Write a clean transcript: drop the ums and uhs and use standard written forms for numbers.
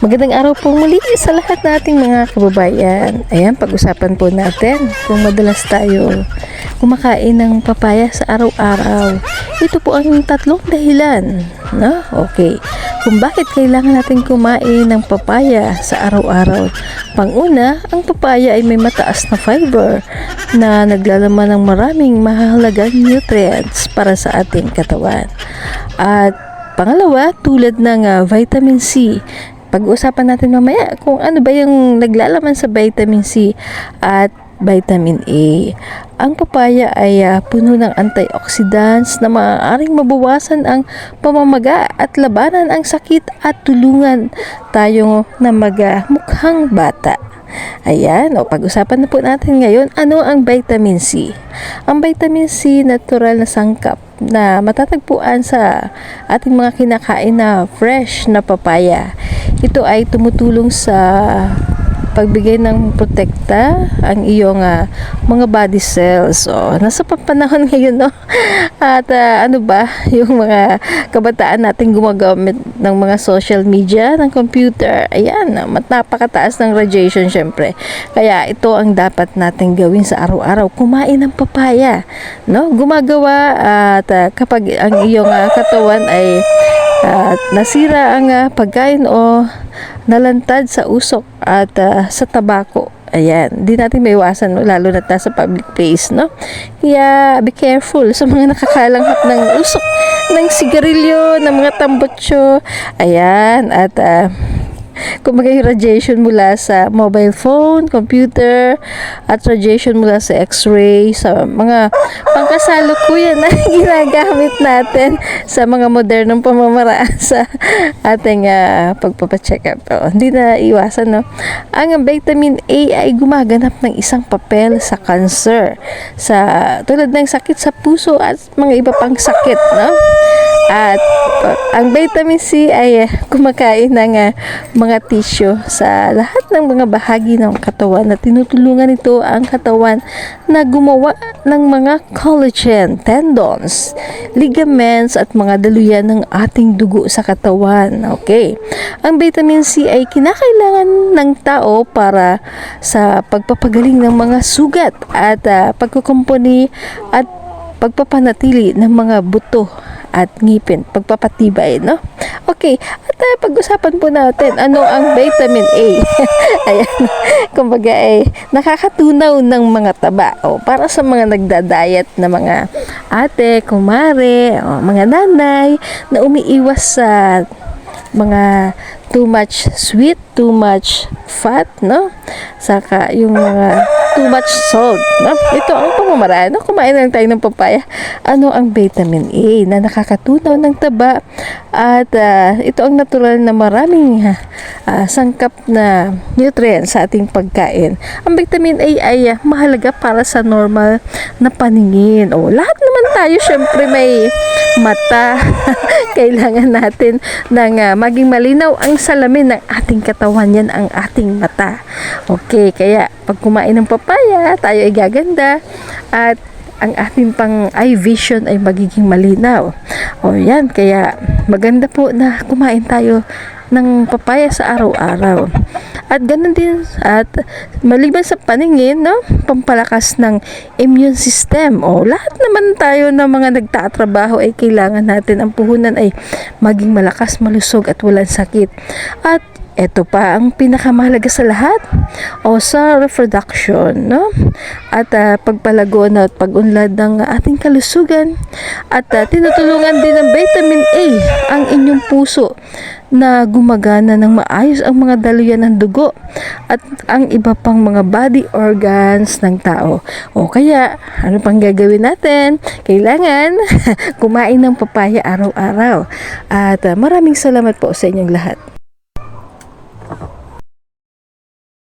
Magandang araw po muli sa lahat nating mga kababayan. Ayan, pag-usapan po natin kung madalas tayo kumakain ng papaya sa araw-araw. Ito po ang tatlong dahilan, no? Okay. Kung bakit kailangan natin kumain ng papaya sa araw-araw. Panguna, ang papaya ay may mataas na fiber na naglalaman ng maraming mahalagang nutrients para sa ating katawan. At pangalawa, tulad ng vitamin C. Pag-uusapan natin mamaya kung ano ba yung naglalaman sa vitamin C at vitamin A. Ang papaya ay puno ng antioxidants na maaaring mabawasan ang pamamaga at labanan ang sakit at tulungan tayo na mukhang bata. Ayan, pag-usapan na po natin ngayon ano ang vitamin C. Ang vitamin C, natural na sangkap na matatagpuan sa ating mga kinakain na fresh na papaya. Ito ay tumutulong sa pagbigay ng protekta ang iyong mga body cells. Nasa panahon ngayon, no? At ano ba, yung mga kabataan natin gumagamit ng mga social media, ng computer, ayan, napakataas ng radiation syempre. Kaya ito ang dapat natin gawin sa araw-araw, kumain ng papaya, no? Gumagawa at kapag ang iyong katawan ay nasira ang pagkain o nalantad sa usok at sa tabako. Ayan, di natin maiwasan, no? Lalo na sa public place, no? Kaya be careful sa mga nakakalanghap ng usok ng sigarilyo, ng mga tambutso. Ayan, at kumbaga yung radiation mula sa mobile phone, computer, at radiation mula sa x-ray, sa mga pangkasalukuyan na ginagamit natin sa mga modernong pamamaraan sa ating pagpapacheck up. Hindi na iwasan, no? Ang vitamin A ay gumaganap ng isang papel sa cancer, sa tulad ng sakit sa puso at mga iba pang sakit, no? At ang vitamin C ay kumakain ng mga tissue sa lahat ng mga bahagi ng katawan na tinutulungan ito ang katawan na gumawa ng mga collagen, tendons, ligaments at mga daluyan ng ating dugo sa katawan. Okay. Ang vitamin C ay kinakailangan ng tao para sa pagpapagaling ng mga sugat at pagkukumpuni at pagpapanatili ng mga buto at ngipin, pagpapatibay, no? Okay, at pag-usapan po natin ano ang vitamin A. Ayan, kumbaga ay nakakatunaw ng mga taba para sa mga nagda-diet na mga ate, kumare, mga nanay na umiiwas sa mga too much sweet, too much fat, no? Saka yung mga too much salt, no? Ito ang pamamaraan, no? Kumain lang tayo ng papaya. Ano ang vitamin A na nakakatunaw ng taba at ito ang natural na maraming sangkap na nutrients sa ating pagkain. Ang vitamin A ay mahalaga para sa normal na paningin. Lahat naman tayo syempre may mata. Kailangan natin ng maging malinaw ang salamin ng ating katawan. Yan ang ating mata. Okay, kaya pag kumain ng papaya, tayo ay gaganda at ang ating pang eye vision ay magiging malinaw. Yan, kaya maganda po na kumain tayo ng papaya sa araw-araw. At ganun din, at maliban sa paningin, no, pampalakas ng immune system. Lahat naman tayo ng mga nagtatrabaho ay kailangan natin ang puhunan ay maging malakas, malusog at walang sakit. At ito pa ang pinakamahalaga sa lahat sa reproduction, no? At pagpalago at pag-unlad ng ating kalusugan at tinutulungan din ng vitamin A ang inyong puso na gumagana ng maayos ang mga daluyan ng dugo at ang iba pang mga body organs ng tao. Kaya ano pang gagawin natin? Kailangan kumain ng papaya araw-araw. At maraming salamat po sa inyong lahat.